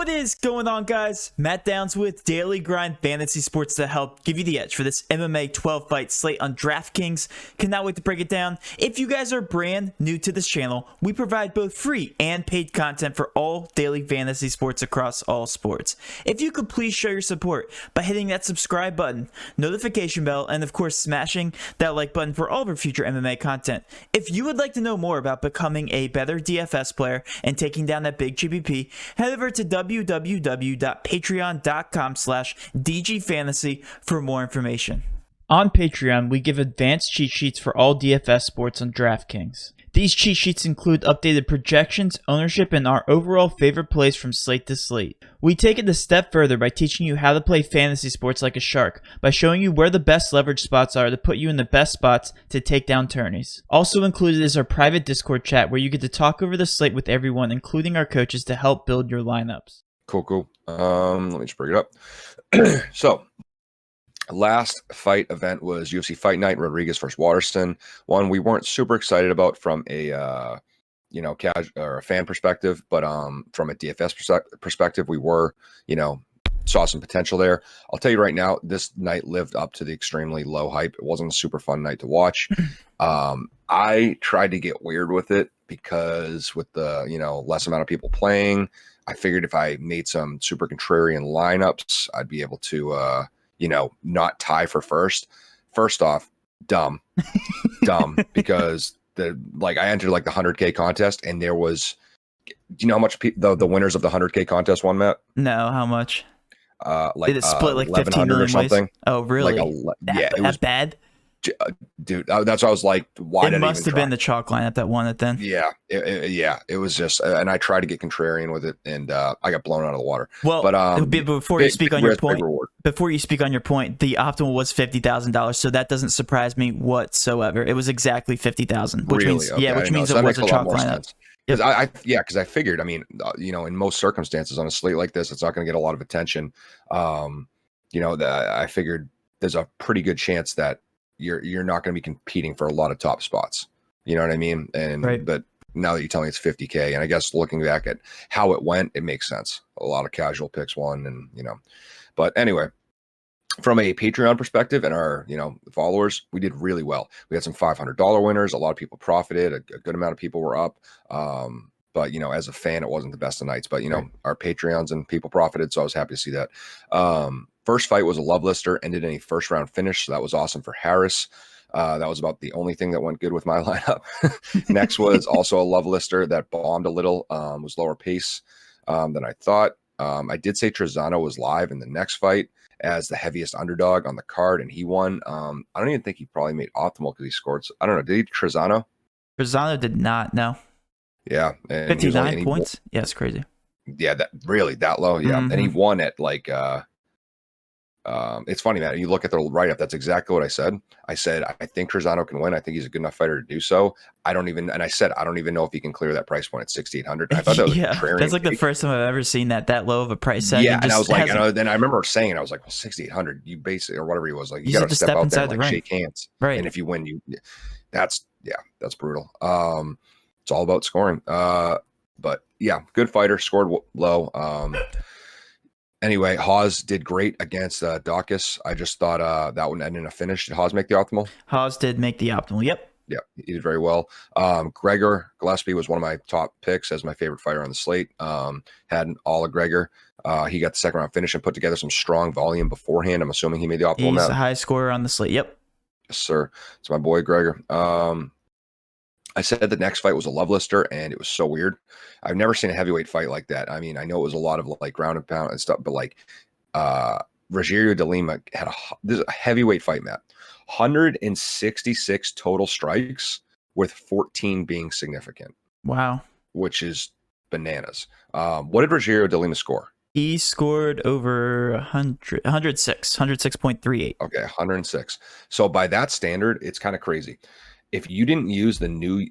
What is going on, guys? Matt Downs with Daily Grind Fantasy Sports to help give you the edge for this MMA 12-fight slate on DraftKings. Cannot wait to break it down. If you guys are brand new to this channel, we provide both free and paid content for all daily fantasy sports across all sports. If you could please show your support by hitting that subscribe button, notification bell, and of course smashing that like button for all of our future MMA content. If you would like to know more about becoming a better DFS player and taking down that big GPP, head over to www.patreon.com/DGFantasy for more information. On Patreon, we give advanced cheat sheets for all DFS sports on DraftKings. These cheat sheets include updated projections, ownership, and our overall favorite plays from slate to slate. We take it a step further by teaching you how to play fantasy sports like a shark, by showing you where the best leverage spots are to put you in the best spots to take down tourneys. Also included is our private Discord chat where you get to talk over the slate with everyone, including our coaches, to help build your lineups. Cool. Let me just bring it up. So, last fight event was UFC Fight Night, Rodriguez versus Waterston. One we weren't super excited about from a casual or a fan perspective, but from a DFS perspective, we were, saw some potential there. I'll tell you right now, this night lived up to the extremely low hype. It wasn't a super fun night to watch. I tried to get weird with it because with the less amount of people playing, I figured if I made some super contrarian lineups, I'd be able to not tie for first. First off, dumb because I entered like the 100K contest, and there was, do you know how much the winners of the 100K contest won, Matt? No, how much? Did it split like 15 million or something? Ways? Oh, really? It was bad. Dude, that's why I was like, why did it must have been the chalk lineup that won it then. Yeah, it was just, and I tried to get contrarian with it, and I got blown out of the water. Well, but before you speak on your point, the optimal was $50,000, so that doesn't surprise me whatsoever. It was exactly 50,000, which means okay, which means it was a chalk lineup. Because I figured, in most circumstances on a slate like this, it's not going to get a lot of attention. I figured there's a pretty good chance that you're not going to be competing for a lot of top spots. You know what I mean? And right. But now that you tell me it's 50K, and I guess looking back at how it went, it makes sense. A lot of casual picks won, and but anyway, from a Patreon perspective and our followers, we did really well. We had some $500 winners. A lot of people profited. A good amount of people were up. But as a fan, it wasn't the best of nights. But right. Our Patreons and people profited, so I was happy to see that. First fight was a love lister, ended in a first round finish, so that was awesome for Harris. That was about the only thing that went good with my lineup. Next was also a love lister that bombed a little, was lower pace than I thought. I did say Trezano was live in the next fight as the heaviest underdog on the card, and he won. I don't even think he probably made optimal because he scored. I don't know. Did he Trezano? Trezano did not. No. Yeah, and 59 points. Yeah, it's crazy. Yeah, that low. Yeah, and he won at like. It's funny, man. You look at the write-up. That's exactly what I said. I said I think Trezano can win. I think he's a good enough fighter to do so. I don't even know if he can clear that price point at 6,800. I thought that was contrarian. That's like the first time I've ever seen that low of a price tag. Yeah, and I was like, then I remember saying, I was like, well, 6,800. You basically, or whatever he was like, you got to step out there and like shake hands, right? And if you win, that's brutal. It's all about scoring. But yeah, good fighter, scored low. Anyway, Hawes did great against Dawkins. I just thought that would end in a finish. Did Hawes make the optimal? Hawes did make the optimal, yep. Yeah, he did very well. Gregor Gillespie was one of my top picks as my favorite fighter on the slate. Had all of Gregor. He got the second round finish and put together some strong volume beforehand. I'm assuming he made the optimal. He's a high scorer on the slate, yep. Yes, sir. It's my boy, Gregor. I said the next fight was a love lister, and it was so weird. I've never seen a heavyweight fight like that. I mean, I know it was a lot of like ground and pound and stuff, but like Rogerio de Lima had this is a heavyweight fight, Matt. 166 total strikes, with 14 being significant. Wow. Which is bananas. What did Rogerio de Lima score? He scored over 106.38. Okay, 106. So by that standard, it's kind of crazy. If you didn't use the new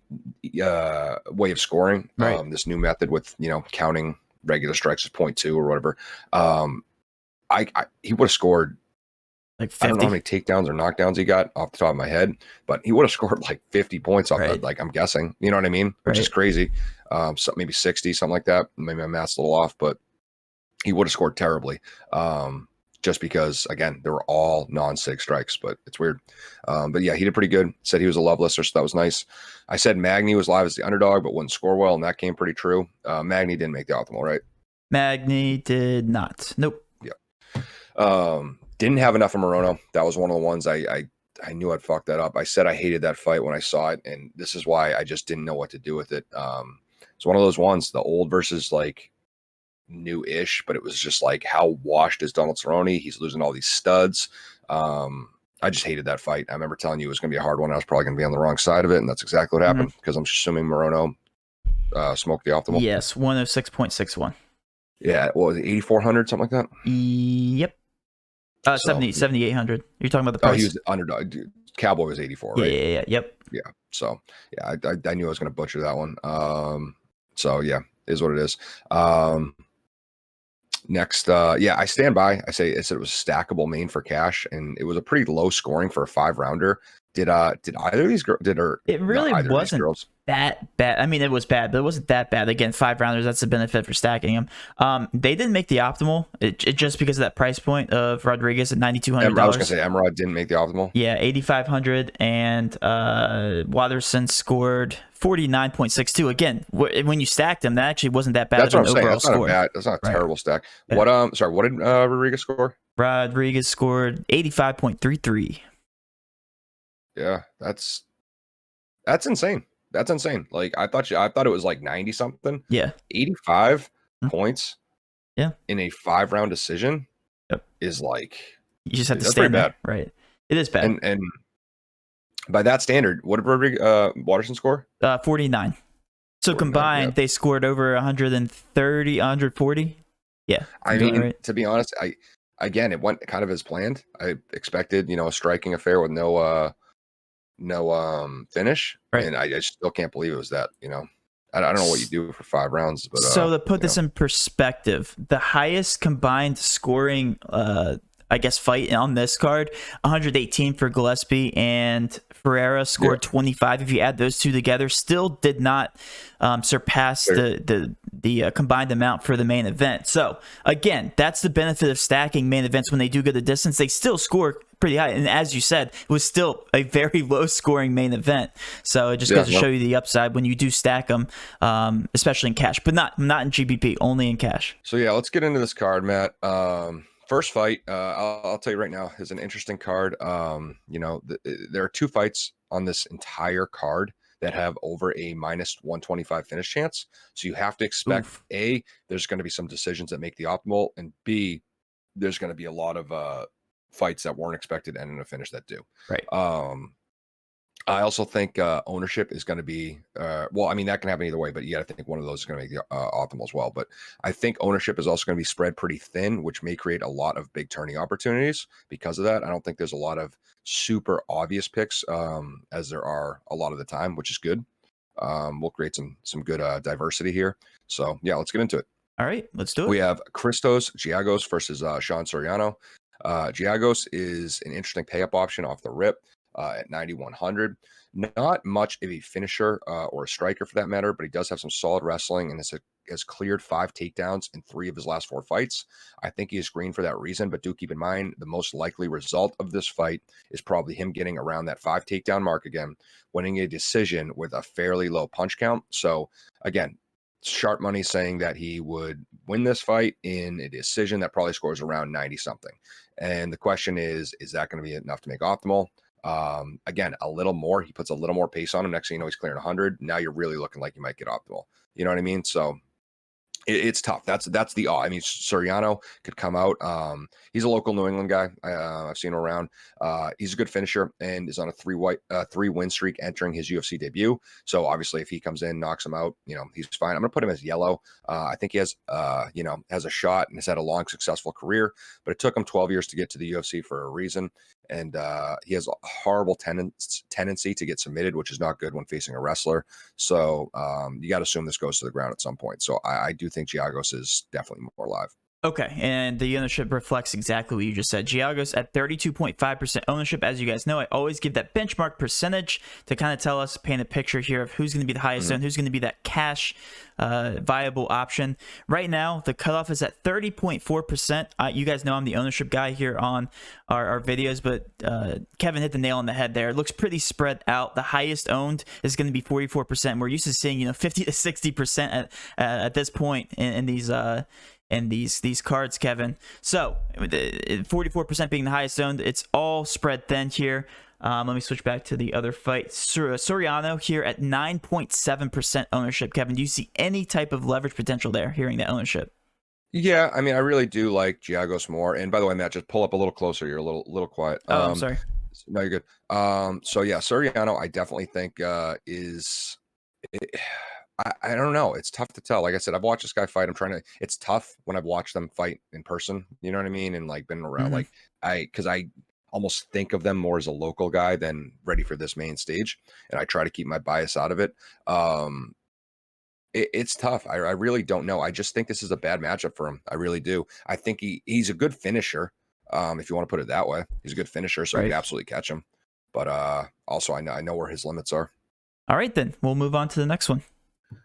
way of scoring, right. This new method with counting regular strikes as 0.2 or whatever, he would have scored like 50. I don't know how many takedowns or knockdowns he got off the top of my head, but he would have scored like 50 points off that. Like I'm guessing, you know what I mean? Which is crazy. So maybe 60, something like that. Maybe my math's a little off, but he would have scored terribly. Just because, again, they were all non-sig strikes, but it's weird. But yeah, he did pretty good. Said he was a love lister, so that was nice. I said Magny was live as the underdog, but wouldn't score well, and that came pretty true. Magny didn't make the optimal, right? Magny did not. Nope. Yeah. Didn't have enough of Morono. That was one of the ones I knew I'd fuck that up. I said I hated that fight when I saw it, and this is why I just didn't know what to do with it. It's one of those ones, the old versus like new-ish, but it was just like, how washed is Donald Cerrone? He's losing all these studs. I just hated that fight. I remember telling you it was going to be a hard one. I was probably going to be on the wrong side of it, and that's exactly what happened, because I'm assuming Morono smoked the optimal. Yes, 106.61. Yeah, what was it, 8,400, something like that? Yep. 7,800. You're talking about the price? Oh, he was underdog. Dude, Cowboy was 84, right? Yeah. Yep. Yeah. So, yeah, I knew I was going to butcher that one. So, yeah, is what it is. Next, I stand by. I said it was stackable main for cash, and it was a pretty low scoring for a 5-rounder. Did either of these girls? It really wasn't that bad. I mean, it was bad, but it wasn't that bad. Again, 5-rounders. That's the benefit for stacking them. They didn't make the optimal. It just because of that price point of Rodriguez at $9,200. I was gonna say Emerald didn't make the optimal. Yeah, 8,500, and Watterson scored 49.62. Again, when you stacked them, that actually wasn't that bad. That's what I'm saying. That's not a terrible stack. Yeah. What did Rodriguez score? Rodriguez scored 85.33. Yeah, that's insane. That's insane. Like I thought it was like 90 something. Yeah. 85 points. Yeah. In a 5-round decision is like, you just have to stand there. Right. It is bad. And by that standard, what did Watterson score? 49. So 49, combined, they scored over 130, 140. Yeah. I mean, to be honest, again, it went kind of as planned. I expected, a striking affair with no finish, right? And I still can't believe it was that. I don't know what you do for 5 rounds, but so to put this in perspective, the highest combined scoring fight on this card, 118 for Gillespie, and Ferreira scored 25. If you add those two together, still did not surpass the combined amount for the main event. So again, that's the benefit of stacking main events. When they do go the distance, they still score pretty high, and as you said, it was still a very low scoring main event. So it just goes to show you the upside when you do stack them, especially in cash, but not in GBP, only in cash. So yeah, let's get into this card, Matt. First fight, I'll tell you right now, is an interesting card. There are 2 fights on this entire card that have over a -125 finish chance. So you have to expect A, there's going to be some decisions that make the optimal, and B, there's going to be a lot of fights that weren't expected and in a finish that do. Right. I also think ownership is going to be, that can happen either way, but you got to think one of those is going to make the optimal as well. But I think ownership is also going to be spread pretty thin, which may create a lot of big turning opportunities because of that. I don't think there's a lot of super obvious picks as there are a lot of the time, which is good. We'll create some good diversity here. So yeah, let's get into it. All right, let's do it. We have Christos Chiagos versus Sean Soriano. Chiagos is an interesting pay-up option off the rip. At 9,100, not much of a finisher or a striker for that matter, but he does have some solid wrestling and has cleared 5 takedowns in 3 of his last 4 fights. I think he is green for that reason, but do keep in mind the most likely result of this fight is probably him getting around that 5 takedown mark again, winning a decision with a fairly low punch count. So again, sharp money saying that he would win this fight in a decision that probably scores around 90 something. And the question is that going to be enough to make optimal? Again, a little more. He puts a little more pace on him. Next thing you know, he's clearing 100. Now you're really looking like you might get optimal. You know what I mean? So it's tough. That's the I mean, Soriano could come out. He's a local New England guy. I've seen him around. He's a good finisher and is on a 3-win streak entering his UFC debut. So obviously, if he comes in, knocks him out, he's fine. I'm gonna put him as yellow. I think he has has a shot and has had a long, successful career, but it took him 12 years to get to the UFC for a reason. And he has a horrible tendency to get submitted, which is not good when facing a wrestler. So you got to assume this goes to the ground at some point. So I do think Chiagos is definitely more live. Okay, and the ownership reflects exactly what you just said. Chiagos at 32.5% ownership. As you guys know, I always give that benchmark percentage to kind of tell us, paint a picture here of who's going to be the highest owned, who's going to be that cash viable option. Right now, the cutoff is at 30.4%. You guys know I'm the ownership guy here on our videos, but Kevin hit the nail on the head there. It looks pretty spread out. The highest owned is going to be 44%. We're used to seeing 50 to 60% at this point in these and these cards, Kevin. So 44% being the highest owned, it's all spread thin here. Let me switch back to the other fight. Soriano here at 9.7% ownership. Kevin, do you see any type of leverage potential there, hearing that ownership? Yeah, I mean, I really do like Chiagos more. And by the way, Matt, just pull up a little closer. You're a little quiet. Oh, I'm sorry. No, you're good. So yeah, Soriano, I definitely think is. I don't know. It's tough to tell. Like I said, I've watched this guy fight. It's tough when I've watched them fight in person. You know what I mean? And like been around, because I almost think of them more as a local guy than ready for this main stage. And I try to keep my bias out of it. It's tough. I really don't know. I just think this is a bad matchup for him. I really do. I think he's a good finisher. If you want to put it that way, he's a good finisher. So you can absolutely catch him. But also I know where his limits are. All right, then we'll move on to the next one.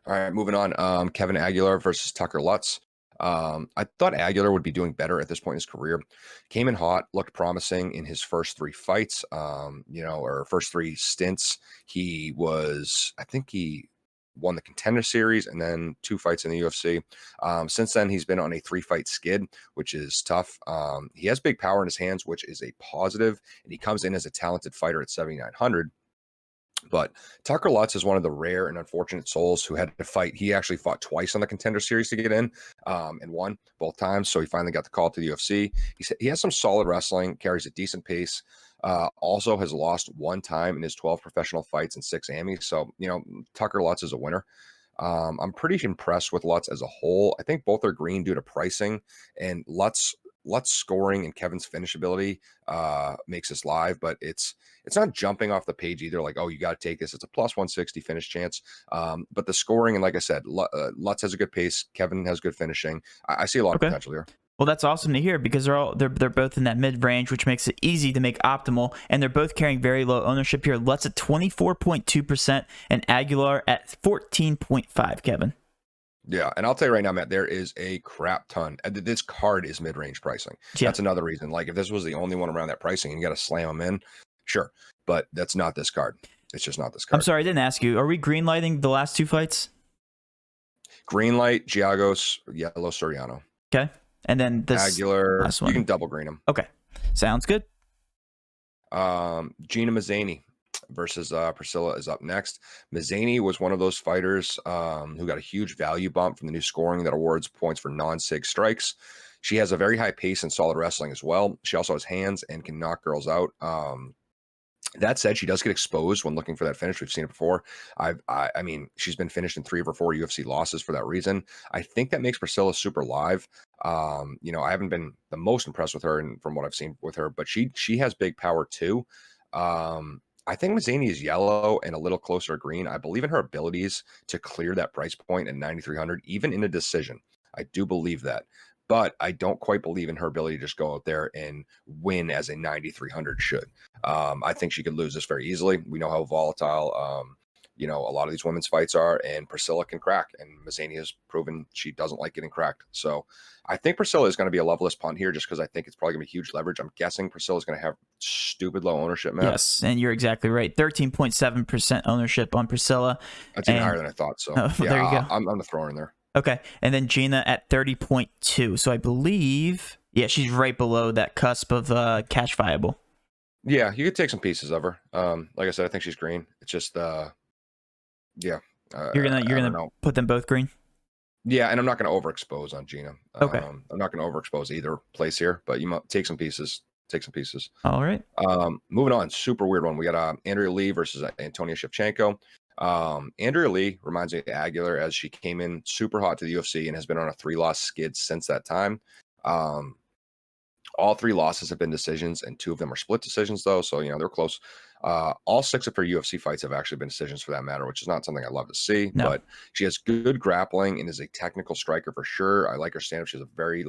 All right, moving on. Kevin Aguilera versus Tucker Lutz. I thought Aguilera would be doing better at this point in his career. Came in hot, looked promising in his first 3 fights, or first 3 stints. I think he won the Contender Series and then 2 fights in the UFC. Since then, he's been on a 3-fight skid, which is tough. He has big power in his hands, which is a positive, and he comes in as a talented fighter at 7,900. But Tucker Lutz is one of the rare and unfortunate souls who had to fight. He actually fought twice on the Contender Series to get in, and won both times. So he finally got the call to the UFC. He has some solid wrestling, carries a decent pace. Also has lost 1 time in his 12 professional fights and 6 Emmys. So, Tucker Lutz is a winner. I'm pretty impressed with Lutz as a whole. I think both are green due to pricing, and Lutz scoring and Kevin's finish ability makes us live, but it's not jumping off the page either. Like, oh, you got to take this. It's a plus 160 finish chance. But the scoring, and like I said, Lutz has a good pace. Kevin has good finishing. I see a lot of potential here. Well, that's awesome to hear, because they're both in that mid range, which makes it easy to make optimal, and they're both carrying very low ownership here. Lutz at 24.2% and Aguilar at 14.5%. Kevin. Yeah, and I'll tell you right now, Matt, there is a crap ton. This card is mid-range pricing. Yeah. That's another reason. Like, if this was the only one around that pricing and you got to slam them in, sure. But that's not this card. It's just not this card. I'm sorry, I didn't ask you. Are we green lighting the last 2 fights? Green light, Chiagos, yellow, Soriano. Okay. And then this Aguilar, last one. You can double green them. Okay. Sounds good. Gina Mazzani versus Priscilla is up next. Mazzani was one of those fighters who got a huge value bump from the new scoring that awards points for non-sig strikes. She has a very high pace and solid wrestling as well. She also has hands and can knock girls out. That said, she does get exposed when looking for that finish. We've seen it before. I mean, she's been finished in 3 of her 4 UFC losses for that reason. I think that makes Priscilla super live. I haven't been the most impressed with her and from what I've seen with her, but she has big power too. I think Mazzani is yellow and a little closer to green. I believe in her abilities to clear that price point at 9,300, even in a decision. I do believe that. But I don't quite believe in her ability to just go out there and win as a 9,300 should. I think she could lose this very easily. We know how volatile, a lot of these women's fights are, and Priscilla can crack. And Mazzani has proven she doesn't like getting cracked. So I think Priscilla is going to be a loveless punt here just because I think it's probably going to be huge leverage. I'm guessing Priscilla is going to have stupid low ownership, man. Yes, and you're exactly right. 13.7% ownership on Priscilla. That's even higher than I thought. So there you go. I'm going to throw her in there. Okay, and then Gina at 30.2. So I believe, she's right below that cusp of cash viable. Yeah, you could take some pieces of her. Like I said, I think she's green. It's just, you're gonna put them both green. Yeah, and I'm not going to overexpose on Gina. Okay, I'm not going to overexpose either place here, but you might take some pieces. All right. Moving on, super weird one. We got Andrea Lee versus Antonio Shivchenko. Andrea Lee reminds me of Aguilar, as she came in super hot to the UFC and has been on a 3-loss skid since that time. All 3 losses have been decisions, and 2 of them are split decisions, though. So, they're close. All 6 of her UFC fights have actually been decisions for that matter, which is not something I love to see. No. But she has good grappling and is a technical striker for sure. I like her stand-up. She has a very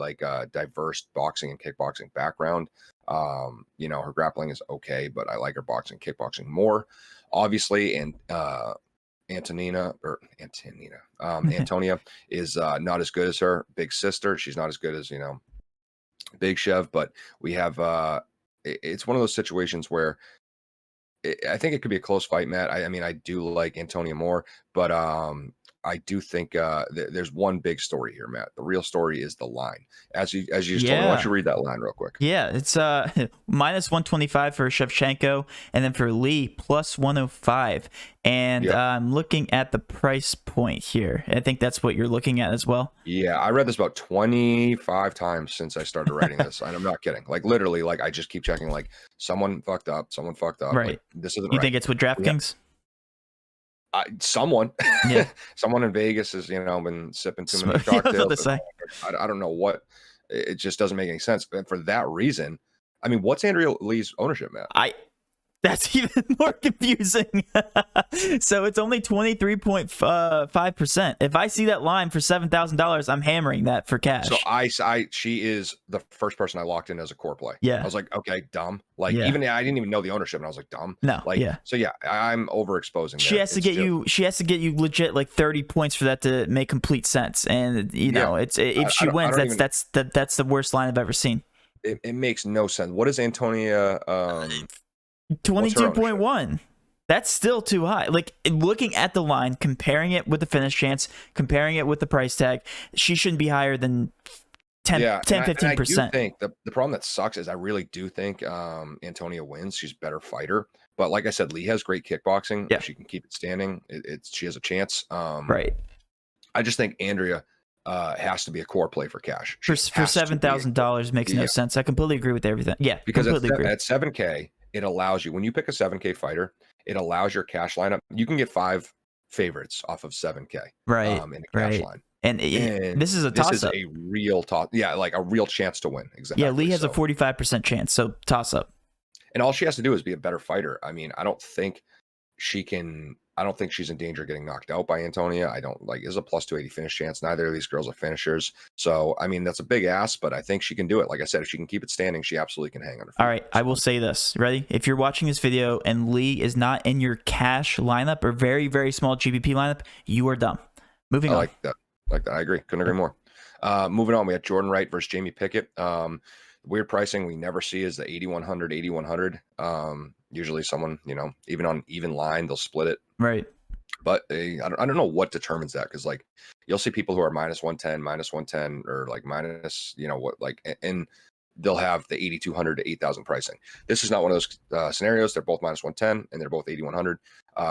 diverse boxing and kickboxing background. Her grappling is okay, but I like her boxing, kickboxing more. Obviously, and Antonia is not as good as her big sister. She's not as good as Big Chev, but we have it's one of those situations where I think it could be a close fight, Matt. I mean, I do like Antonia more, but I do think there's one big story here, Matt. The real story is the line. As you just told me, why don't you read that line real quick? Yeah, it's minus 125 for Shevchenko, and then for Lee plus 105. And I'm looking at the price point here. I think that's what you're looking at as well. Yeah, I read this about 25 times since I started writing this, and I'm not kidding. Like literally, like I just keep checking. Like someone fucked up. Right. Like, this isn't. You right. think it's with DraftKings? Someone, Yeah. someone in Vegas has been sipping too many cocktails. I don't know what. It just doesn't make any sense. And for that reason, I mean, what's Andrea Lee's ownership, Matt? That's even more confusing. So it's only 23.5%. If I see that line for $7,000, I'm hammering that for cash. So she is the first person I locked in as a core play. Yeah. I was like, okay, dumb. Like even I didn't even know the ownership, and I was like, dumb. No. Like so I'm overexposing. She has to get you. She has to get you legit like 30 points for that to make complete sense. And it's if she wins, that's the worst line I've ever seen. It makes no sense. What is Antonia? 22.1. That's still too high. Like looking at the line, comparing it with the finish chance, comparing it with the price tag, she shouldn't be higher than 10-15%. I do think the problem that sucks is I really do think Antonia wins. She's a better fighter. But like I said, Lee has great kickboxing. Yeah. If she can keep it standing, she has a chance. Right. I just think Andrea has to be a core play for cash. For $7,000 makes no sense. I completely agree with everything. Yeah, because at 7K, it allows you, when you pick a 7K fighter, it allows your cash lineup. You can get 5 favorites off of 7K. Right. In the cash line. And this is a toss-up. This is a real toss. Yeah, like a real chance to win. Exactly. Yeah, Lee has a 45% chance, so toss-up. And all she has to do is be a better fighter. I mean, I don't think she's in danger of getting knocked out by Antonia. Is a plus 280 finish chance. Neither of these girls are finishers. So, I mean, that's a big ask, but I think she can do it. Like I said, if she can keep it standing, she absolutely can hang on her feet. All right, I will say this. Ready? If you're watching this video and Lee is not in your cash lineup or very, very small GPP lineup, you are dumb. Moving on. I like that. I agree. Couldn't agree more. Moving on, we had Jordan Wright versus Jamie Pickett. Weird pricing we never see is the 8,100. Usually someone, even on even line, they'll split it. Right. But I don't know what determines that, because like you'll see people who are minus 110, or like minus, and they'll have the 8,200 to 8,000 pricing. This is not one of those scenarios. They're both minus 110 and they're both 8,100.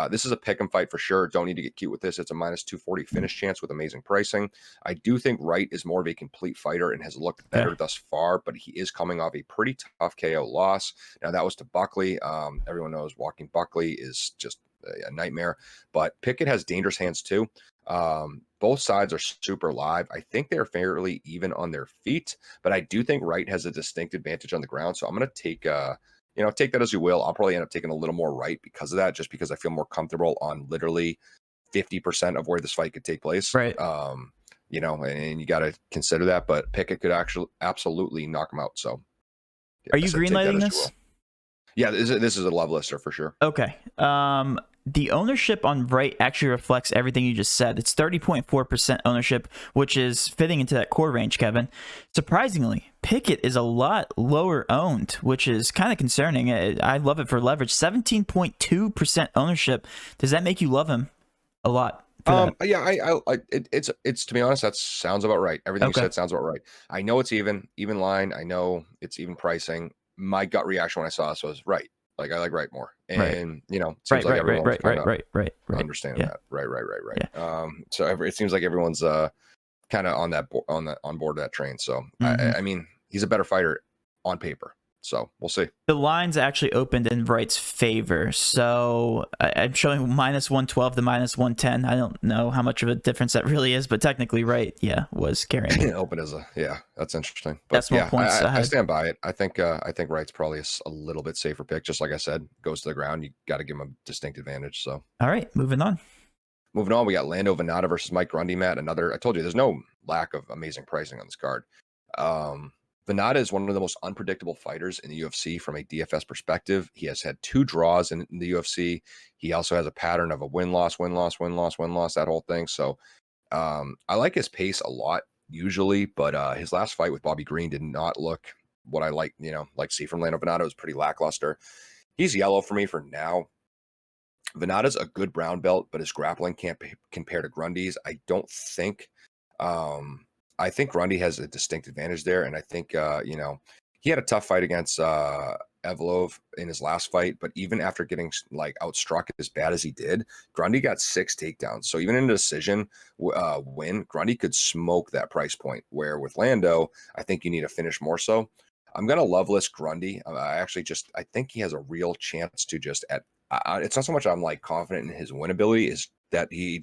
This is a pick 'em fight for sure. Don't need to get cute with this. It's a minus 240 finish chance with amazing pricing. I do think Wright is more of a complete fighter and has looked better thus far, but he is coming off a pretty tough KO loss. Now that was to Buckley. Everyone knows walking Buckley is just a nightmare, but Pickett has dangerous hands too. Both sides are super live. I think they're fairly even on their feet, but I do think Wright has a distinct advantage on the ground. So I'm going to take, take that as you will. I'll probably end up taking a little more Wright because of that, just because I feel more comfortable on literally 50% of where this fight could take place. Right. And you got to consider that, but Pickett could actually absolutely knock him out. So are you greenlighting this? Yeah, this is a love lister for sure. Okay. The ownership on Wright actually reflects everything you just said. It's 30.4% ownership, which is fitting into that core range, Kevin. Surprisingly, Pickett is a lot lower owned, which is kind of concerning. I love it for leverage. 17.2% ownership. Does that make you love him a lot? Yeah, it's to be honest, that sounds about right. Everything you said sounds about right. I know it's even line. I know it's even pricing. My gut reaction when I saw this was right. Like I like Wright more, and seems like everyone's right. Understanding that. Right. Yeah. So it seems like everyone's kind of on board of that train. So I mean, he's a better fighter on paper. So we'll see. The lines actually opened in Wright's favor, so I'm showing -112 to -110. I don't know how much of a difference that really is, but technically Wright, yeah, was carrying it. Open as that's interesting. But Decimal yeah, points I ahead. stand by it. I think Wright's probably a little bit safer pick. Just like I said, goes to the ground. You got to give him a distinct advantage. So All right, moving on. moving on, we got Lando Vanada versus Mike Grundy. Matt, another. I told you, there's no lack of amazing pricing on this card. Vanada is one of the most unpredictable fighters in the UFC from a DFS perspective. He has had 2 draws in the UFC. He also has a pattern of a win-loss, win-loss, win-loss, win-loss, that whole thing. So I like his pace a lot usually, but his last fight with Bobby Green did not look what I like to see from Lando Vanada. It was pretty lackluster. He's yellow for me for now. Vanada's a good brown belt, but his grappling can't compare to Grundy's. I don't think. I think Grundy has a distinct advantage there, and I think he had a tough fight against Evlov in his last fight, but even after getting like outstruck as bad as he did, Grundy got 6 takedowns. So even in a decision win, Grundy could smoke that price point. Where with Lando, I think you need to finish more so. I'm gonna love list Grundy. I think he has a real chance to just it's not so much I'm like confident in his win ability, is that he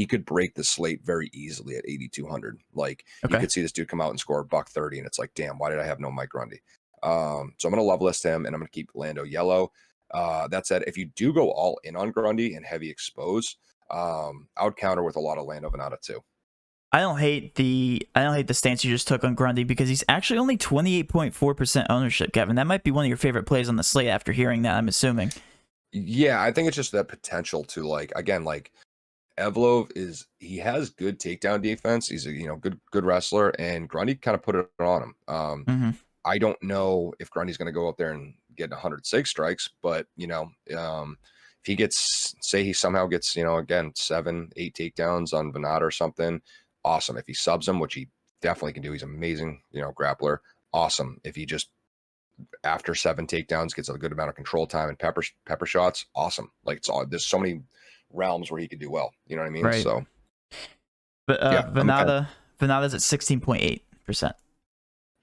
could break the slate very easily at 8,200. Like you could see this dude come out and score $130, and it's like, damn, why did I have no Mike Grundy? So I'm gonna love list him, and I'm gonna keep Lando yellow. That said, if you do go all in on Grundy and heavy expose, I would counter with a lot of Lando Vanada too. I don't hate the stance you just took on Grundy, because he's actually only 28.4% ownership, Kevin. That might be one of your favorite plays on the slate after hearing that, I'm assuming. Yeah, I think it's just that potential to like Evlov he has good takedown defense. He's a good wrestler, and Grundy kind of put it on him. I don't know if Grundy's going to go up there and get 106 strikes, but if he he somehow gets again 7, 8 takedowns on Vanada or something, awesome. If he subs him, which he definitely can do, he's amazing grappler. Awesome. If he just after 7 takedowns gets a good amount of control time and pepper shots, awesome. Like there's so many realms where he could do well. You know what I mean? Right. So, but Vanada's at 16.8%.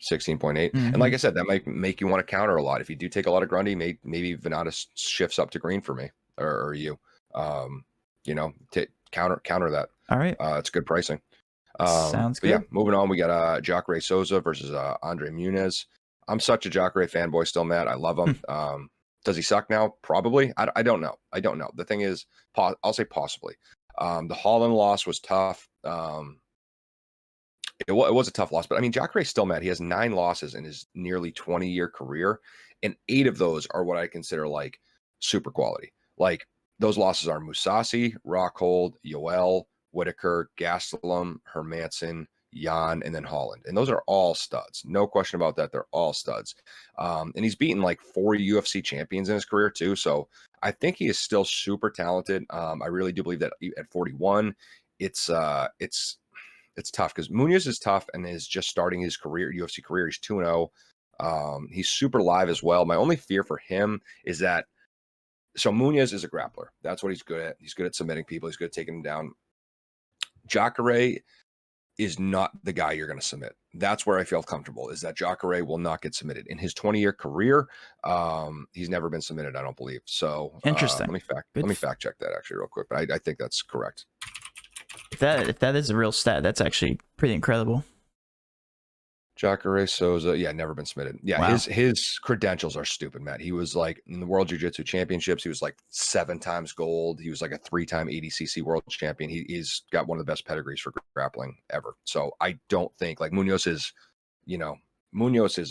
16.8. And like I said, that might make you want to counter a lot. If you do take a lot of Grundy, maybe Vanada shifts up to green for me or you. Counter that. All right. It's good pricing. Sounds good. Yeah, moving on, we got Jacques Souza versus Andre Munez. I'm such a Jacques fanboy still, Matt. I love him. Does he suck now? Probably. I don't know. The thing is, I'll say possibly. The Holland loss was tough. It was a tough loss, but I mean, Jacques still, Matt, he has 9 losses in his nearly 20-year career, and 8 of those are what I consider like super quality. Like those losses are Mousasi, Rockhold, Yoel, Whitaker, Gastelum, Hermanson, Jan, and then Holland. And those are all studs. No question about that. They're all studs. And he's beaten like 4 UFC champions in his career too. So I think he is still super talented. I really do believe that at 41, it's tough because Munez is tough and is just starting his UFC career. He's 2-0. He's super live as well. My only fear for him is that, so Munez is a grappler. That's what he's good at. He's good at submitting people. He's good at taking them down. Jacare is not the guy you're going to submit. That's where I feel comfortable, is that Jacare will not get submitted. In his 20-year career, he's never been submitted, I don't believe. So interesting. Let me fact check that actually real quick, but I think that's correct. If that is a real stat, that's actually pretty incredible. Jacare Souza, never been submitted. Yeah, wow. His credentials are stupid, Matt. He was like in the World Jiu-Jitsu Championships, he was like 7 times gold. He was like a 3-time ADCC World Champion. He's got one of the best pedigrees for grappling ever. So I don't think like Munez is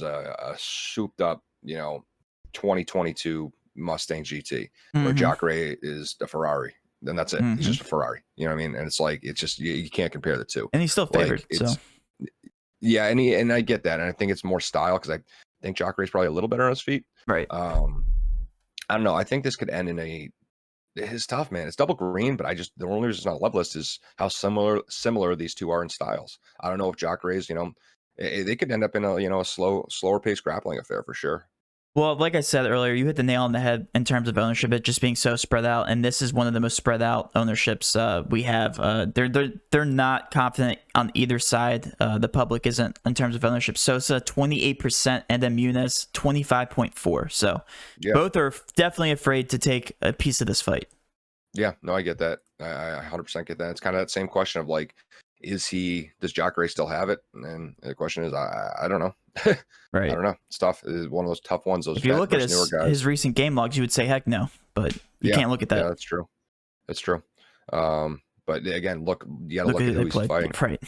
a souped up 2022 Mustang GT, where Jacare is a Ferrari. Then that's it. He's just a Ferrari. You know what I mean? And it's like, it's just, you can't compare the two. And he's still favored. Yeah, and I get that. And I think it's more style, because I think Jacare is probably a little better on his feet. Right. I don't know. I think this could end in it's tough, man. It's double green, but the only reason it's not a love list is how similar these two are in styles. I don't know if Jacare's, they could end up in a slower paced grappling affair for sure. Well, like I said earlier, you hit the nail on the head in terms of ownership, it just being so spread out, and this is one of the most spread out ownerships we have. They're not confident on either side. The public isn't in terms of ownership. Souza 28%, and then Munez 25.4. So Yeah. both are definitely afraid to take a piece of this fight. Yeah, no, I get that. I 100% get that. It's kind of that same question of like, does Jacques still have it? And the question is, I don't know. Right. I don't know. It's tough. It's one of those tough ones. Those If you look at newer guys. his recent game logs, you would say heck no, but you can't look at that. Yeah, that's true. That's true. But again, you got to look at who he's fighting. Right.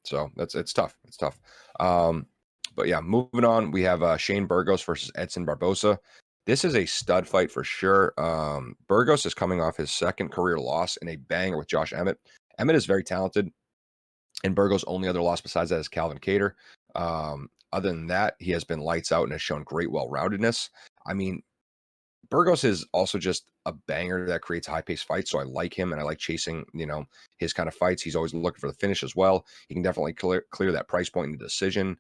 So it's tough. It's tough. But yeah, moving on, we have Shane Burgos versus Edson Barboza. This is a stud fight for sure. Burgos is coming off his second career loss in a banger with Josh Emmett. Emmett is very talented, and Burgos' only other loss besides that is Calvin Kattar. Other than that, he has been lights out and has shown great well-roundedness. I mean, Burgos is also just a banger that creates high-paced fights, so I like him, and I like chasing, his kind of fights. He's always looking for the finish as well. He can definitely clear that price point in the decision.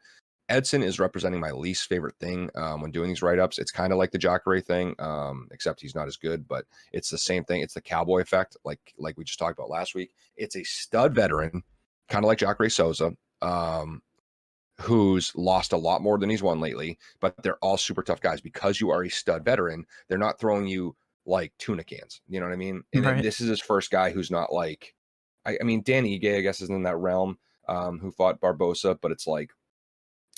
Edson is representing my least favorite thing when doing these write-ups. It's kind of like the Jacare thing, except he's not as good, but it's the same thing. It's the cowboy effect, like we just talked about last week. It's a stud veteran, kind of like Jacare Souza, who's lost a lot more than he's won lately, but they're all super tough guys. Because you are a stud veteran, they're not throwing you like tuna cans. You know what I mean? And Right. this is his first guy who's not like, I mean, Dan Ige, I guess, is in that realm, who fought Barboza, but it's like,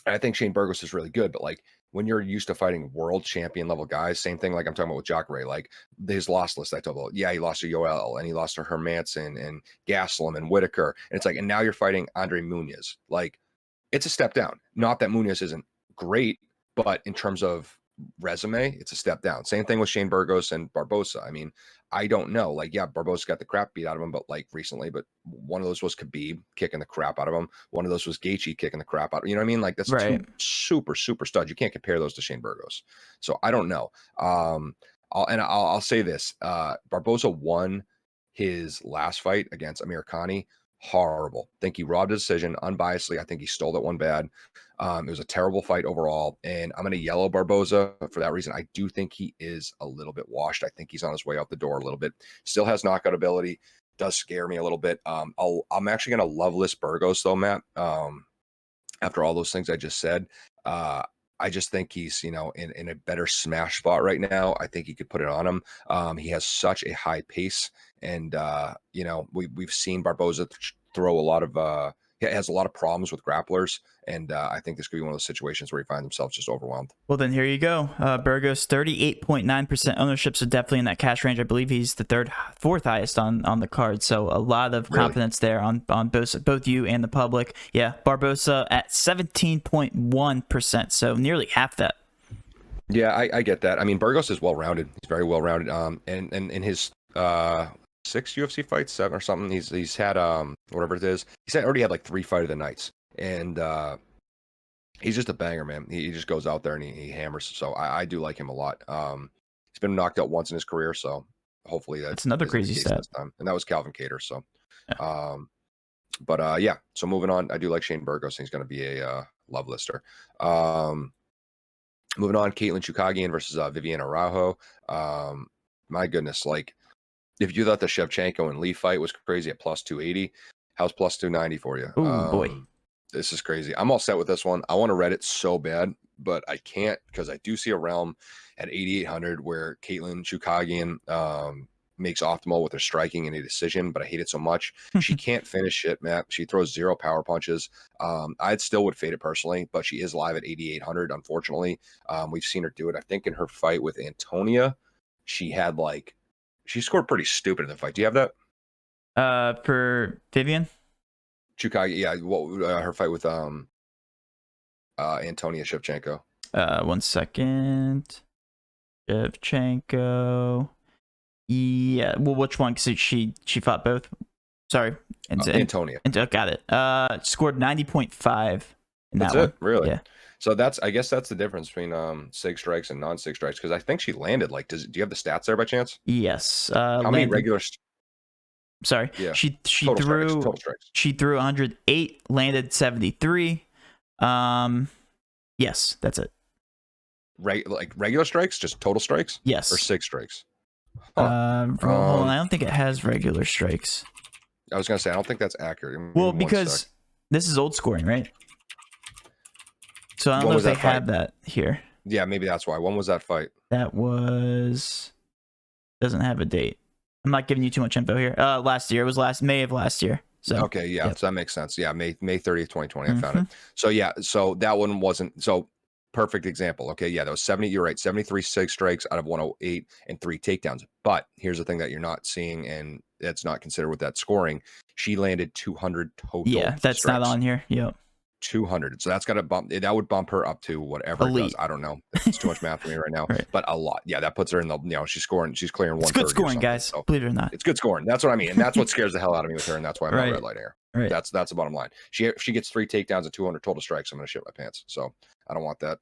I think Shane Burgos is really good, but like when you're used to fighting world champion level guys, same thing like I'm talking about with Jacare, like his loss list I told about. Yeah, he lost to Yoel and he lost to Hermanson and Gastelum and Whitaker. And it's like, and now you're fighting Andre Munez. Like, it's a step down. Not that Munez isn't great, but in terms of resume, it's a step down. Same thing with Shane Burgos and Barboza. I mean, I don't know. Like, yeah, Barboza got the crap beat out of him, but like recently, but one of those was Khabib kicking the crap out of him. One of those was Gaethje kicking the crap out of him. You know what I mean? Like, that's Right. two super, super studs. You can't compare those to Shane Burgos. So I don't know. I'll say this. Barboza won his last fight against Amir Khani. Horrible. I think he robbed a decision unbiasedly. I think he stole that one bad. It was a terrible fight overall, and I'm going to yellow Barboza for that reason. I do think he is a little bit washed. I think he's on his way out the door a little bit. Still has knockout ability. Does scare me a little bit. I'm actually going to love list Burgos though, Matt. After all those things I just said, I just think he's, in a better smash spot right now. I think he could put it on him. He has such a high pace, and we've seen Barboza throw a lot of he has a lot of problems with grapplers, and I think this could be one of those situations where he finds himself just overwhelmed. Well, then here you go. Burgos 38.9% ownership, so definitely in that cash range. I believe he's the fourth highest on the card. So a lot of confidence there on both you and the public. Yeah, Barboza at 17.1%, so nearly half that. Yeah, I get that. I mean, Burgos is well-rounded. He's very well-rounded. And in his 6 UFC fights, 7 or something, he's had whatever it is. He's already had like 3 fight of the nights, and he's just a banger, man. He just goes out there and he hammers. So I do like him a lot. He's been knocked out once in his career, so hopefully that's another crazy stat. This time. And that was Calvin Kattar. So, yeah. yeah. So moving on, I do like Shane Burgos. He's going to be a love lister. Moving on, Caitlin Chukagian versus Viviane Araujo. My goodness, like, if you thought the Shevchenko and Lee fight was crazy at plus 280, how's plus 290 for you? Oh boy, this is crazy. I'm all set with this one. I want to read it so bad, but I can't, because I do see a realm at 8,800 where Caitlin Chukagian makes optimal with her striking in a decision, but I hate it so much. She can't finish shit, Matt. She throws 0 power punches. I still would fade it personally, but she is live at 8,800. Unfortunately, we've seen her do it. I think in her fight with Antonia, she scored pretty stupid in the fight. Do you have that? For Vivian Chukagi, yeah. What her fight with Antonia Shivchenko? 1 second. Shevchenko. Yeah. Well, which one? Because she fought both. Sorry, Antonia. Got it. Scored 90.5 in that That's one. it, really. Yeah. So I guess that's the difference between sig strikes and non-sig strikes, because I think she landed like. Do you have the stats there by chance? Yes. How many regular? Sorry. Yeah. She Total strikes. She threw 108, landed 73. Yes, that's it. like regular strikes, just total strikes, or Yes. 6 strikes. Hold on. I don't think it has regular strikes. I was gonna say I don't think that's accurate. Well, because this is old scoring, right? So I don't know if they have that here. Yeah, maybe that's why. When was that fight? That was doesn't have a date. I'm not giving you too much info here. Last year. It was May of last year. So okay, yeah, so that makes sense. Yeah, May 30th, 2020. I found it. So yeah, so that one wasn't so perfect example. Okay, yeah, that was 70. You're right, 73 6 strikes out of 108 and 3 takedowns. But here's the thing that you're not seeing, and that's not considered with that scoring. She landed 200 total. Yeah, that's strikes. not on here. Yep. 200. So that's got to bump. That would bump her up to whatever elite. It does. I don't know. It's too much math for me right now. Right. But a lot. Yeah, that puts her in the. She's clearing. She's clearing 130. It's good scoring, guys. So believe it or not, it's good scoring. That's what I mean, and that's what scares the hell out of me with her, and that's why I'm not redlighting her. Right. That's the bottom line. She gets 3 takedowns and 200 total strikes. I'm gonna shit my pants. So I don't want that.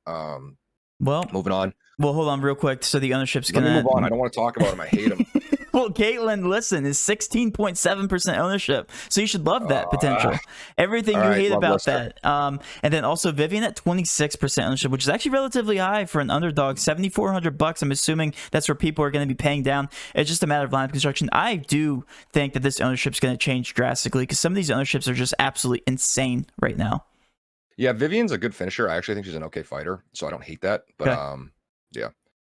Well, moving on. Well, hold on real quick. So the ownership's gonna move on. I don't want to talk about him. I hate him. Well, Caitlin, listen, is 16.7% ownership. So you should love that potential. Everything you hate about that. And then also Vivian at 26% ownership, which is actually relatively high for an underdog. $7,400. I'm assuming that's where people are going to be paying down. It's just a matter of lineup construction. I do think that this ownership's going to change drastically because some of these ownerships are just absolutely insane right now. Yeah, Vivian's a good finisher. I actually think she's an okay fighter, so I don't hate that. But yeah,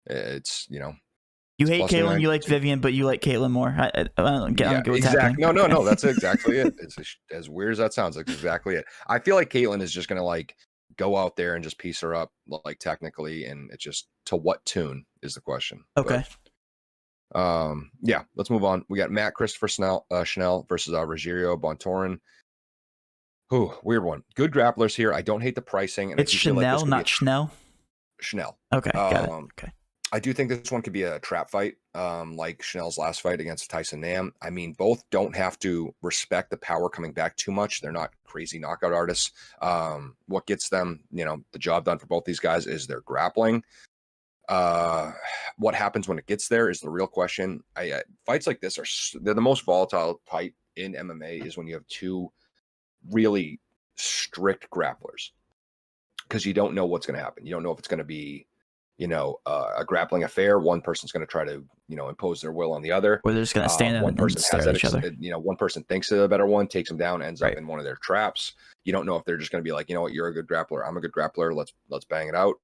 it's You hate Caitlin, you like Vivian, but you like Caitlin more. I don't get what's exactly. happening. No, that's exactly it. It's as weird as that sounds. That's exactly it. I feel like Caitlin is just gonna like go out there and just piece her up, like technically, and it's just to what tune is the question. Okay. But, yeah, let's move on. We got Matt Christopher Chanel versus Rogerio Bontorin. Ooh, weird one. Good grapplers here. I don't hate the pricing. And it's Chanel, like not Chanel. Chanel. Okay, got it. Okay. I do think this one could be a trap fight, like Chanel's last fight against Tyson Nam. I mean, both don't have to respect the power coming back too much. They're not crazy knockout artists. What gets them, the job done for both these guys is their grappling. What happens when it gets there is the real question. Fights like this they're the most volatile fight in MMA is when you have two really strict grapplers, because you don't know what's going to happen. You don't know if it's going to be a grappling affair. One person's going to try to impose their will on the other, or they're just going to stand one person has at each other. One person thinks they're the better one, takes them down, ends up in one of their traps. You don't know if they're just going to be like, what, you're a good grappler, I'm a good grappler, let's bang it out.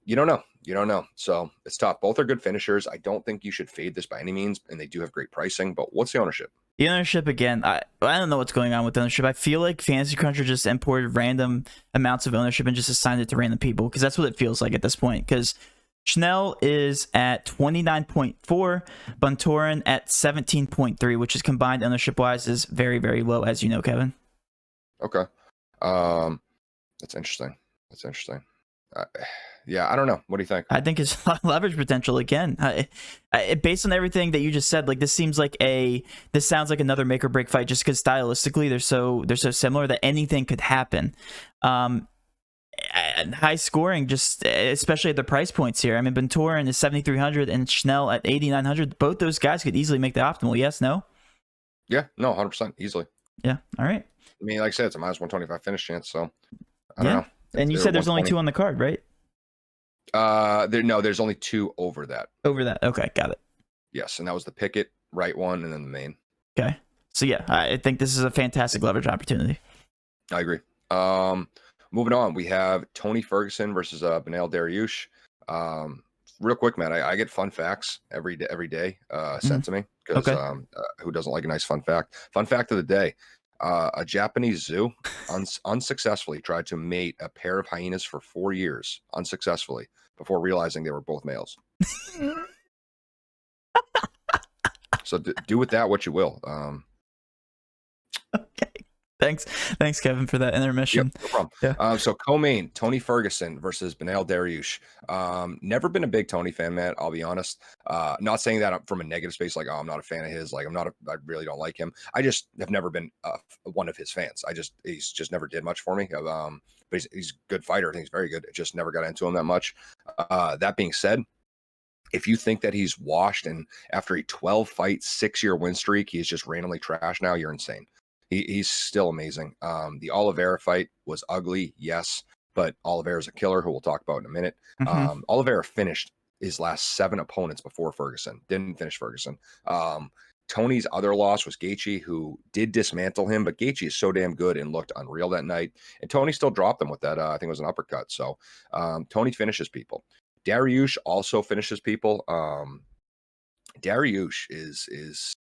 You don't know. So it's tough. Both are good finishers. I don't think you should fade this by any means, and they do have great pricing. But what's the ownership? The ownership, again, I don't know what's going on with ownership. I feel like Fantasy Cruncher just imported random amounts of ownership and just assigned it to random people, because that's what it feels like at this point. Because Chanel is at 29.4, Bontorin at 17.3, which is combined ownership-wise is very, very low, as you know, Kevin. Okay. That's interesting. Yeah, I don't know. What do you think? I think it's leverage potential again. Based on everything that you just said, like this sounds like another make or break fight, just because stylistically they're so similar that anything could happen. High scoring, just especially at the price points here. I mean, Bontorin is 7,300 and Chanel at 8,900. Both those guys could easily make the optimal. Yes, no? Yeah, no, 100% easily. Yeah, all right. I mean, like I said, it's a minus 125 finish chance, so I don't know. And you said there's only 2 on the card, right? There's only 2 over that. Okay, got it. Yes, and that was the Pickett right one, and then the main. Okay, so yeah, I think this is a fantastic leverage opportunity. I agree. Moving on, we have Tony Ferguson versus Bonnell Dariush. Real quick, man, I get fun facts every day sent to me, because who doesn't like a nice fun fact? Fun fact of the day. A Japanese zoo unsuccessfully tried to mate a pair of hyenas for 4 years unsuccessfully before realizing they were both males. So do with that what you will. Okay. Thanks, Kevin, for that intermission. Yep, no problem. Yeah. So co-main, Tony Ferguson versus Bonnell Dariush. Never been a big Tony fan, man. I'll be honest. Not saying that from a negative space, like, I'm not a fan of his. Like, I really don't like him. I just have never been one of his fans. He's just never did much for me. But he's a good fighter. I think he's very good. It just never got into him that much. That being said, if you think that he's washed and after a 12-fight, 6-year win streak, he's just randomly trash now, you're insane. He's still amazing. The Oliveira fight was ugly, yes, but Oliveira's a killer, who we'll talk about in a minute. Oliveira finished his last 7 opponents before Ferguson. Didn't finish Ferguson. Tony's other loss was Gaethje, who did dismantle him, but Gaethje is so damn good and looked unreal that night. And Tony still dropped him with that, I think it was an uppercut. So Tony finishes people. Dariush also finishes people. Dariush is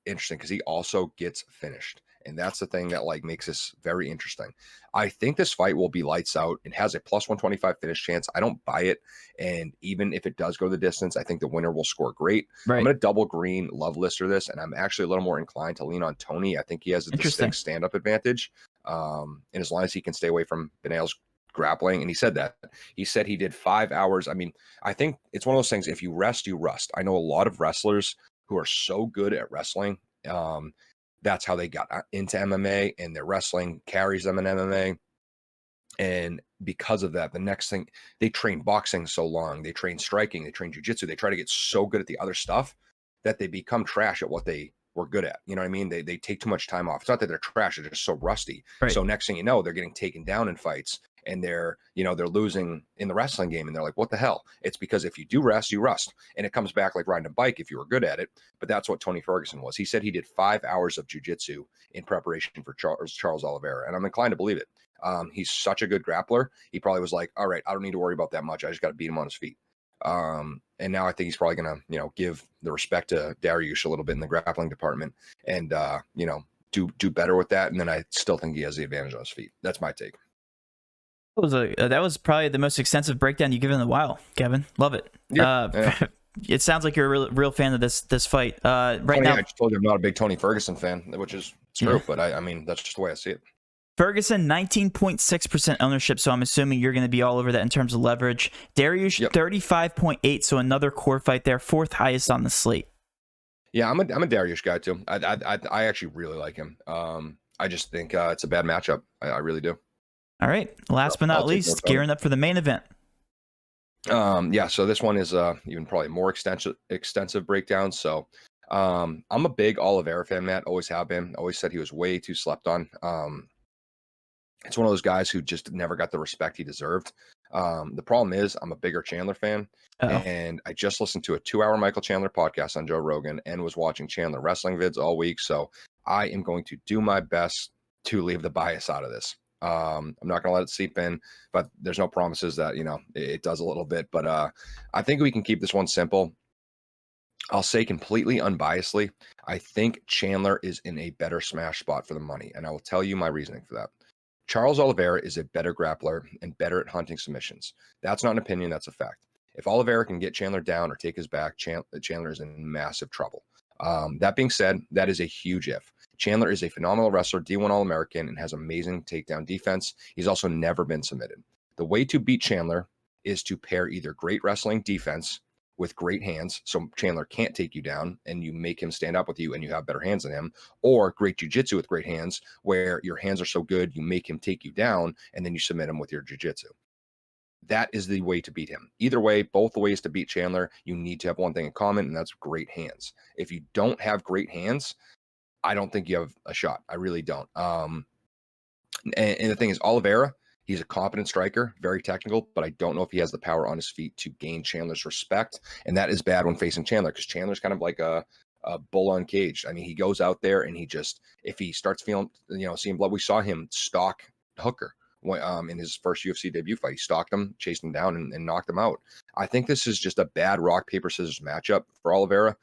interesting because he also gets finished. And that's the thing that like makes this very interesting. I think this fight will be lights out. It has a plus 125 finish chance. I don't buy it. And even if it does go the distance, I think the winner will score great. Right. I'm going to double green love lister this. And I'm actually a little more inclined to lean on Tony. I think he has a distinct stand-up advantage. And as long as he can stay away from Bonnell's grappling. And he said that. He said he did 5 hours. I mean, I think it's one of those things. If you rest, you rust. I know a lot of wrestlers who are so good at wrestling. That's how they got into MMA, and their wrestling carries them in MMA. And because of that, the next thing, they train boxing so long, they train striking, they train jiu-jitsu, they try to get so good at the other stuff that they become trash at what they were good at. You know what I mean? They take too much time off. It's not that they're trash, they're just so rusty. Right. So next thing you know, they're getting taken down in fights, and they're losing in the wrestling game, and they're like, what the hell? It's because if you do rest, you rust. And it comes back like riding a bike if you were good at it. But that's what Tony Ferguson was. He said he did 5 hours of jiu-jitsu in preparation for Charles Oliveira. And I'm inclined to believe it. He's such a good grappler. He probably was like, all right, I don't need to worry about that much. I just got to beat him on his feet. And now I think he's probably going to, give the respect to Dariush a little bit in the grappling department and, do better with that. And then I still think he has the advantage on his feet. That's my take. That was probably the most extensive breakdown you've given in a while, Kevin. Love it. Yeah. It sounds like you're a real fan of this fight. Now, I just told you I'm not a big Tony Ferguson fan, which is true, but I mean, that's just the way I see it. Ferguson, 19.6% ownership, so I'm assuming you're going to be all over that in terms of leverage. Dariush, 35.8, so another core fight there, 4th highest on the slate. Yeah, I'm a Dariush guy too. I actually really like him. I just think it's a bad matchup. I really do. All right. Last but not least, gearing up for the main event. So this one is even probably more extensive breakdown. So I'm a big Oliveira fan, Matt. Always have been. Always said he was way too slept on. It's one of those guys who just never got the respect he deserved. The problem is I'm a bigger Chandler fan. And I just listened to a 2-hour Michael Chandler podcast on Joe Rogan and was watching Chandler wrestling vids all week. So I am going to do my best to leave the bias out of this. I'm not going to let it seep in, but there's no promises that, it does a little bit, but I think we can keep this one simple. I'll say completely unbiasedly, I think Chandler is in a better smash spot for the money. And I will tell you my reasoning for that. Charles Oliveira is a better grappler and better at hunting submissions. That's not an opinion. That's a fact. If Oliveira can get Chandler down or take his back, Chandler is in massive trouble. That being said, that is a huge if. Chandler is a phenomenal wrestler, D1 All-American, and has amazing takedown defense. He's also never been submitted. The way to beat Chandler is to pair either great wrestling defense with great hands, so Chandler can't take you down, and you make him stand up with you, and you have better hands than him, or great jiu-jitsu with great hands, where your hands are so good, you make him take you down, and then you submit him with your jiu-jitsu. That is the way to beat him. Either way, both the ways to beat Chandler, you need to have one thing in common, and that's great hands. If you don't have great hands, I don't think you have a shot. I really don't. And the thing is, Oliveira, he's a competent striker, very technical, but I don't know if he has the power on his feet to gain Chandler's respect. And that is bad when facing Chandler, because Chandler's kind of like a bull uncaged. I mean, he goes out there and he just, if he starts feeling, seeing blood, we saw him stalk Hooker in his first UFC debut fight. He stalked him, chased him down, and knocked him out. I think this is just a bad rock, paper, scissors matchup for Oliveira.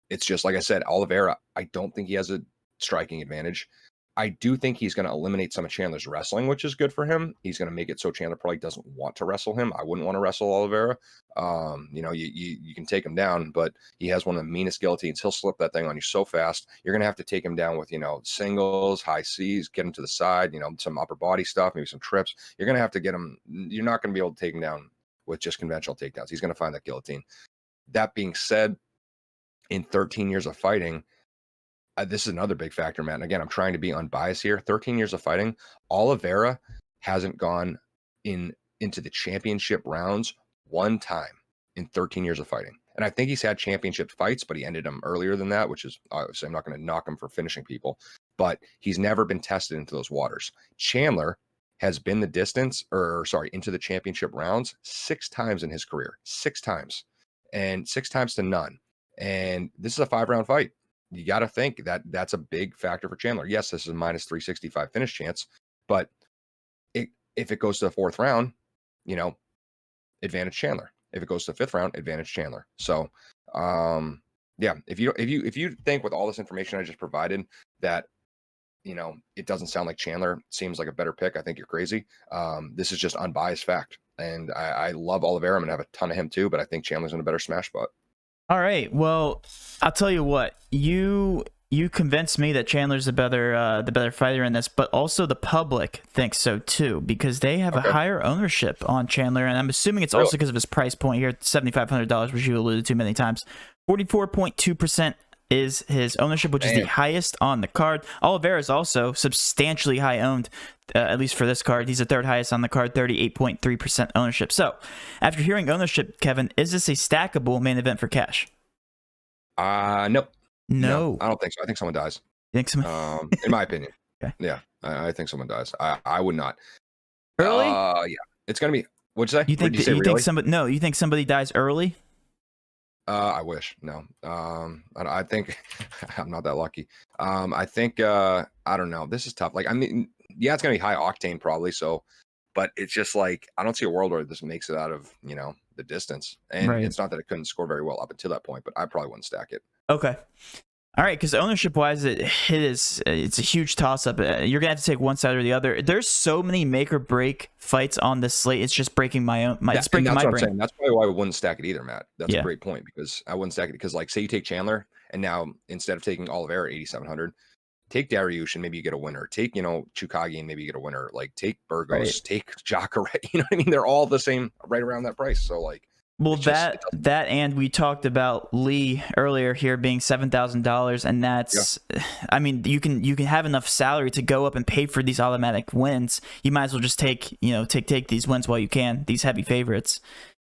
It's just, like I said, Oliveira, I don't think he has a striking advantage. I do think he's going to eliminate some of Chandler's wrestling, which is good for him. He's going to make it so Chandler probably doesn't want to wrestle him. I wouldn't want to wrestle Oliveira. You can take him down, but he has one of the meanest guillotines. He'll slip that thing on you so fast. You're going to have to take him down with, singles, high C's, get him to the side, some upper body stuff, maybe some trips. You're going to have to get him. You're not going to be able to take him down with just conventional takedowns. He's going to find that guillotine. That being said, in 13 years of fighting, this is another big factor, Matt. And again, I'm trying to be unbiased here. 13 years of fighting, Oliveira hasn't gone into the championship rounds one time in 13 years of fighting. And I think he's had championship fights, but he ended them earlier than that, which is, obviously, I'm not going to knock him for finishing people, but he's never been tested into those waters. Chandler has been the distance, or sorry, into the championship rounds 6 times in his career, 6 times, and 6 times to none. And this is a 5-round fight. You got to think that that's a big factor for Chandler. Yes, this is a minus 365 finish chance, but if it goes to the 4th round, you know, advantage Chandler. If it goes to the 5th round, advantage Chandler. So, yeah, if you think with all this information I just provided that, you know, it doesn't sound like Chandler seems like a better pick, I think you're crazy. This is just unbiased fact. And I love Oliveira. I'm gonna have a ton of him too, but I think Chandler's in a better smash spot. All right. Well, I'll tell you what, you convinced me that Chandler's the better fighter in this, but also the public thinks so too, because they have a higher ownership on Chandler, and I'm assuming it's also because of his price point here, $7,500, which you alluded to many times. 44.2% is his ownership, which is the highest on the card. Oliveira is also substantially high owned, at least for this card. He's the 3rd highest on the card, 38.3% ownership. So, after hearing ownership, Kevin, is this a stackable main event for cash? Nope. No, I don't think so. I think someone dies. You think so? In my opinion. Okay. Yeah, I think someone dies. I would not. Early? Yeah, it's gonna be. What'd you say? You think you think somebody dies early? I wish. No. I think I'm not that lucky. I think I don't know. This is tough. Like, I mean, yeah, it's gonna be high octane probably. So, but it's just like I don't see a world where this makes it out of, you know, the distance. And it's not that it couldn't score very well up until that point, but I probably wouldn't stack it. Okay. All right, because ownership-wise, it's a huge toss-up. You're going to have to take one side or the other. There's so many make-or-break fights on this slate. It's just breaking it's breaking my brain. That's probably why I wouldn't stack it either, Matt. That's a great point, because I wouldn't stack it because, like, say you take Chandler, and now instead of taking Oliveira 8,700, take Dariush and maybe you get a winner. Take, you know, Chiagos and maybe you get a winner. Like, take Burgos, take Jacques. You know what I mean? They're all the same, right around that price. So, like, well, that and we talked about Lee earlier here being $7,000, and that's, I mean, you can have enough salary to go up and pay for these automatic wins. You might as well just take these wins while you can, these heavy favorites,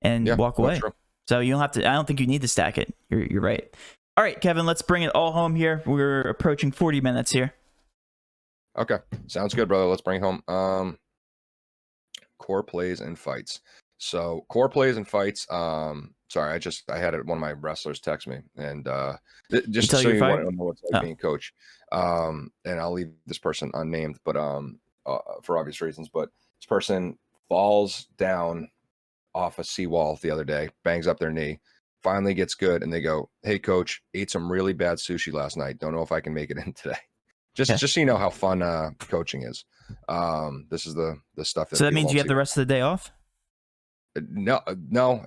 and walk away. So you don't have to. I don't think you need to stack it. You're right. All right, Kevin, let's bring it all home here. We're approaching 40 minutes here. Okay, sounds good, brother. Let's bring it home. Core plays and fights. So core plays and fights. Sorry, I had one of my wrestlers text me, and just so you want to know what it's like being coach. And I'll leave this person unnamed, but for obvious reasons. But this person falls down off a seawall the other day, bangs up their knee, finally gets good, and they go, "Hey, coach, ate some really bad sushi last night. Don't know if I can make it in today." Just so you know how fun coaching is. This is the stuff. So that means you have the rest of the day off? No,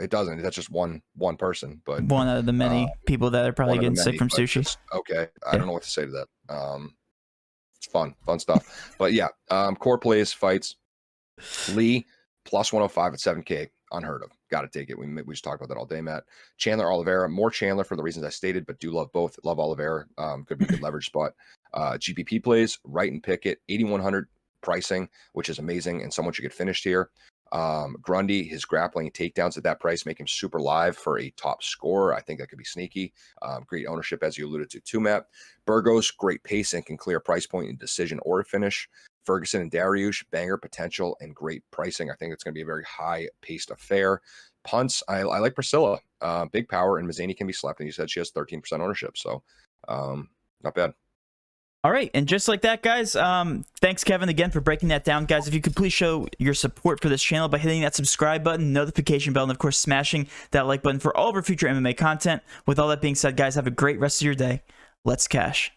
it doesn't. That's just one person, but one out of the many people that are probably getting sick from sushi. I don't know what to say to that. It's fun stuff. But yeah, core plays, fights. Lee plus 105 at 7K, unheard of. Got to take it. We just talked about that all day, Matt. Chandler, Oliveira, more Chandler for the reasons I stated, but do love both. Love Oliveira. Could be a good leverage spot. GPP plays, Wright and Pickett, 8,100 pricing, which is amazing, and someone should get finished here. Grundy, his grappling takedowns at that price make him super live for a top scorer. I think that could be sneaky. Great ownership, as you alluded to too, Matt. Burgos, great pace and can clear price point in decision or finish. Ferguson and Dariush, banger potential and great pricing. I think it's going to be a very high-paced affair. Punts, I like Priscilla. Big power, and Mazzani can be slept, and you said she has 13% ownership, so not bad. All right, and just like that, guys, thanks, Kevin, again for breaking that down. Guys, if you could please show your support for this channel by hitting that subscribe button, notification bell, and, of course, smashing that like button for all of our future MMA content. With all that being said, guys, have a great rest of your day. Let's cash.